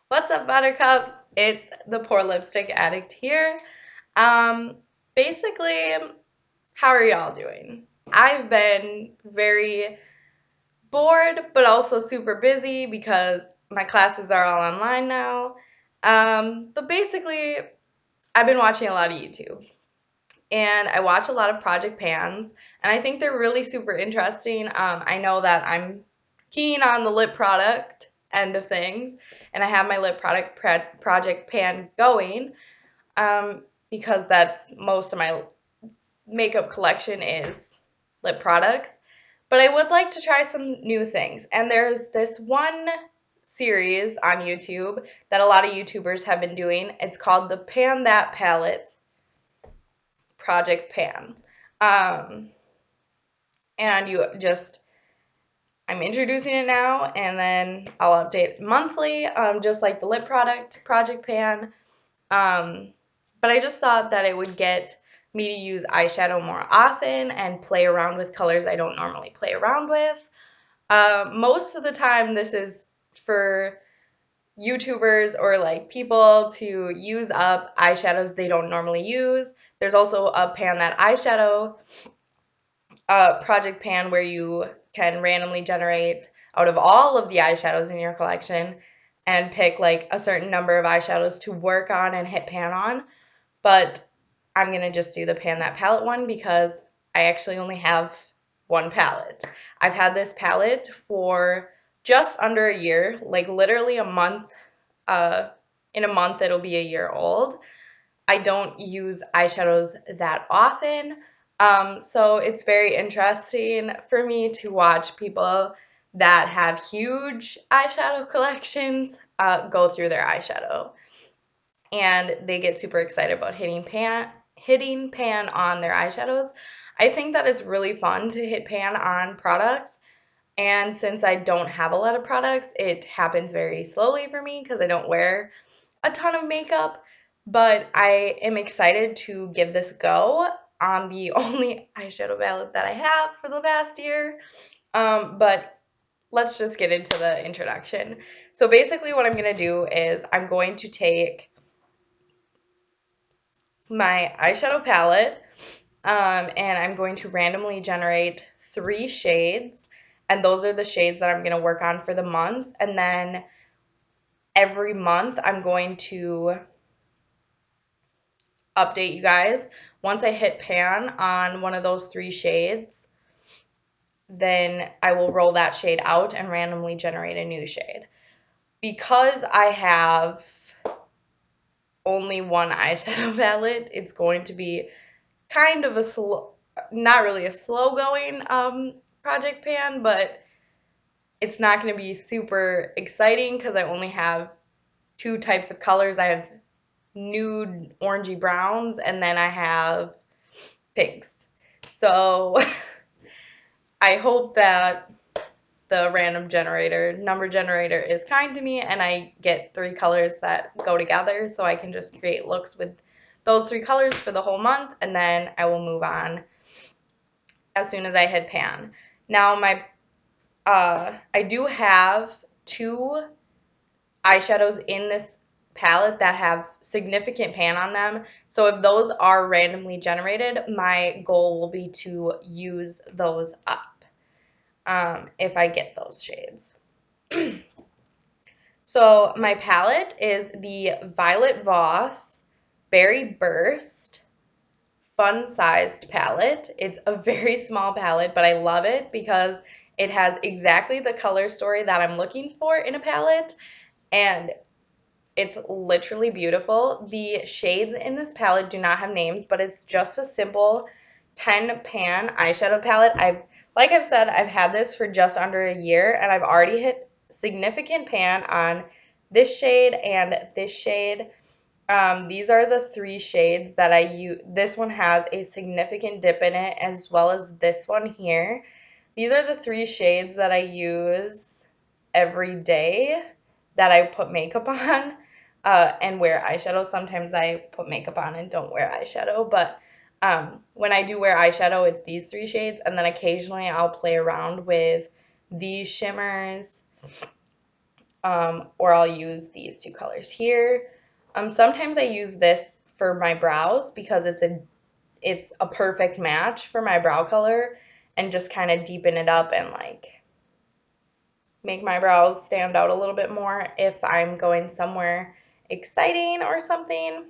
What's up, buttercups? It's the poor lipstick addict here. Um, Basically, how are y'all doing? I've been very bored, but also super busy because my classes are all online now. But basically, I've been watching a lot of YouTube, and I watch a lot of Project Pans, and I think they're really super interesting. I know that I'm keen on the lip product end of things, and I have my lip product Project Pan going because that's most of my makeup collection is lip products. But I would like to try some new things, and there's this one series on YouTube that a lot of YouTubers have been doing. It's called the Pan That Palette Project Pan. Um, and you just, I'm introducing it now, and then I'll update it monthly, just like the lip product, Project Pan. Um, but I just thought that it would get me to use eyeshadow more often and play around with colors I don't normally play around with. Most of the time, this is for YouTubers or like people to use up eyeshadows they don't normally use. There's also a Pan That Eyeshadow Project Pan where you can randomly generate out of all of the eyeshadows in your collection and pick like a certain number of eyeshadows to work on and hit pan on. But I'm going to just do the Pan That Palette one because I actually only have one palette. I've had this palette for just under a year, like literally a month. In a month, it'll be a year old. I don't use eyeshadows that often. So it's very interesting for me to watch people that have huge eyeshadow collections go through their eyeshadow. And they get super excited about hitting pan on their eyeshadows. I think that it's really fun to hit pan on products. And since I don't have a lot of products, it happens very slowly for me because I don't wear a ton of makeup, but I am excited to give this a go on the only eyeshadow palette that I have for the past year. But let's just get into the introduction. So basically what I'm going to do is I'm going to take my eyeshadow palette and I'm going to randomly generate 3 shades, and those are the shades that I'm going to work on for the month. And then every month I'm going to update you guys. Once I hit pan on one of those 3 shades, then I will roll that shade out and randomly generate a new shade. Because I have only one eyeshadow palette, it's going to be kind of a slow, not really a slow going project pan, but it's not going to be super exciting because I only have 2 types of colors. I have nude orangey browns, and then I have pinks. So I hope that the random number generator is kind to me and I get 3 colors that go together so I can just create looks with those 3 colors for the whole month, and then I will move on as soon as I hit pan. Now I do have 2 eyeshadows in this palette that have significant pan on them. So if those are randomly generated, my goal will be to use those up if I get those shades. So my palette is the Violet Voss Berry Burst Fun Sized palette. It's a very small palette, but I love it because it has exactly the color story that I'm looking for in a palette, and it's literally beautiful. The shades in this palette do not have names, but it's just a simple 10 pan eyeshadow palette. Like I've said, I've had this for just under a year, and I've already hit significant pan on this shade and this shade. These are the 3 shades that I use. This one has a significant dip in it, as well as this one here. These are the 3 shades that I use every day that I put makeup on and wear eyeshadow. Sometimes I put makeup on and don't wear eyeshadow, but when I do wear eyeshadow, it's these 3 shades, and then occasionally I'll play around with these shimmers or I'll use these two colors here. Sometimes I use this for my brows because it's a perfect match for my brow color and just kind of deepen it up and like make my brows stand out a little bit more if I'm going somewhere exciting or something.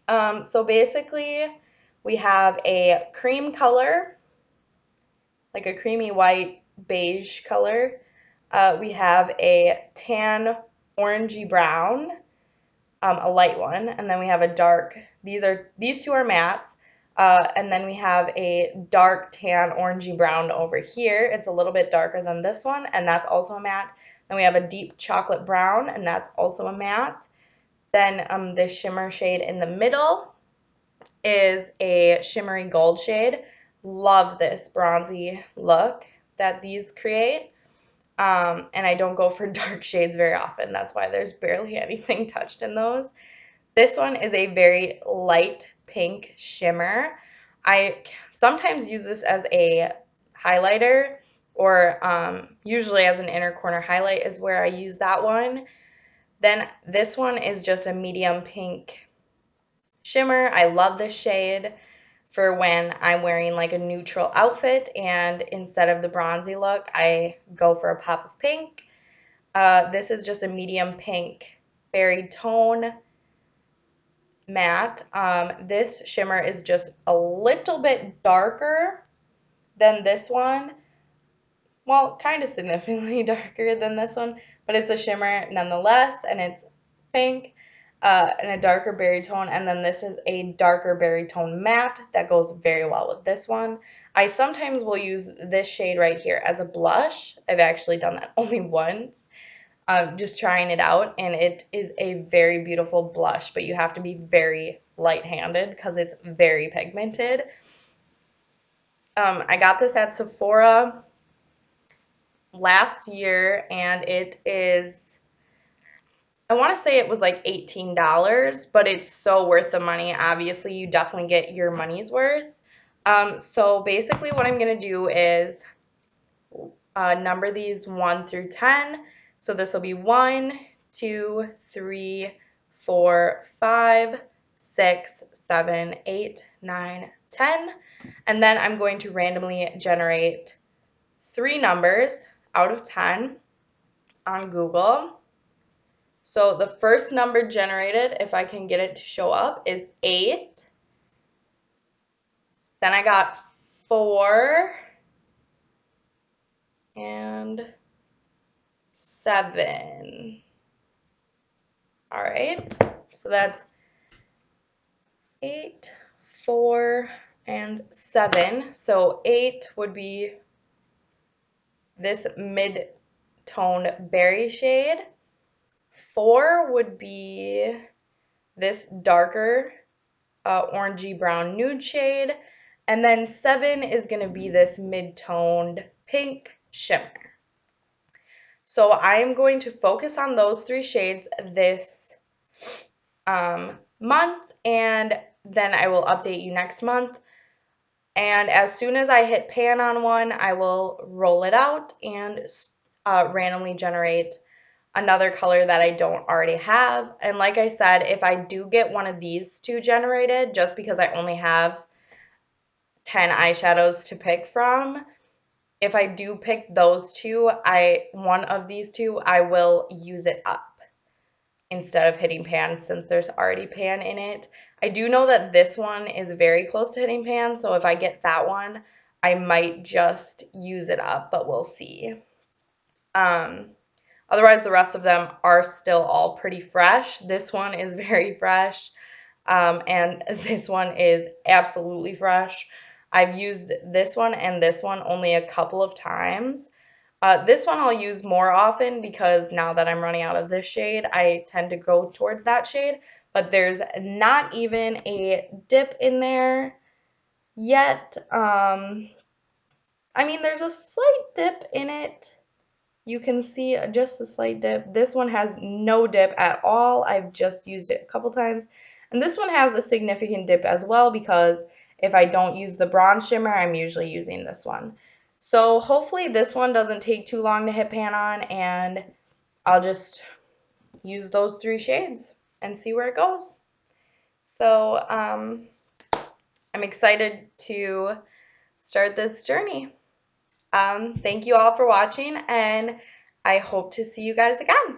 So basically we have a cream color, like a creamy white beige color. We have a tan orangey brown, a light one, and then we have a dark. These two are mattes, and then we have a dark tan orangey brown over here. It's a little bit darker than this one, and that's also a matte. Then we have a deep chocolate brown, and that's also a matte. Then the shimmer shade in the middle is a shimmery gold shade. Love this bronzy look that these create. And I don't go for dark shades very often. That's why there's barely anything touched in those. This one is a very light pink shimmer. I sometimes use this as a highlighter or usually as an inner corner highlight is where I use that one. Then this one is just a medium pink shimmer. I love this shade for when I'm wearing like a neutral outfit and instead of the bronzy look, I go for a pop of pink. This is just a medium pink berry tone matte. This shimmer is just a little bit darker than this one. Well, kind of significantly darker than this one, but it's a shimmer nonetheless, and it's pink and a darker berry tone. And then this is a darker berry tone matte that goes very well with this one. I sometimes will use this shade right here as a blush. I've actually done that only once. Just trying it out, and it is a very beautiful blush, but you have to be very light-handed because it's very pigmented. I got this at Sephora last year, and it is, I want to say it was like $18, but it's so worth the money. Obviously, you definitely get your money's worth. So basically what I'm going to do is number these 1 through 10. So this will be 1, 2, 3, 4, 5, 6, 7, 8, 9, 10. And then I'm going to randomly generate 3 numbers out of 10 on Google. So the first number generated, if I can get it to show up, is 8. Then I got 4 and 7. All right, so that's 8, 4, and 7. So 8 would be this mid-tone berry shade. 4 would be this darker orangey brown nude shade. And then 7 is going to be this mid-toned pink shimmer. So I'm going to focus on those 3 shades this month, and then I will update you next month. And as soon as I hit pan on one, I will roll it out and randomly generate another color that I don't already have. And like I said, if I do get one of these 2 generated, just because I only have 10 eyeshadows to pick from, if I do pick those 2, one of these 2, I will use it up instead of hitting pan since there's already pan in it. I do know that this one is very close to hitting pan, so if I get that one, I might just use it up, but we'll see. Otherwise, the rest of them are still all pretty fresh. This one is very fresh, and this one is absolutely fresh. I've used this one and this one only a couple of times. This one I'll use more often because now that I'm running out of this shade, I tend to go towards that shade. But there's not even a dip in there yet. I mean, there's a slight dip in it. You can see just a slight dip. This one has no dip at all. I've just used it a couple times. And this one has a significant dip as well because if I don't use the bronze shimmer, I'm usually using this one. So hopefully this one doesn't take too long to hit pan on, and I'll just use those 3 shades and see where it goes. So I'm excited to start this journey. Thank you all for watching, and I hope to see you guys again.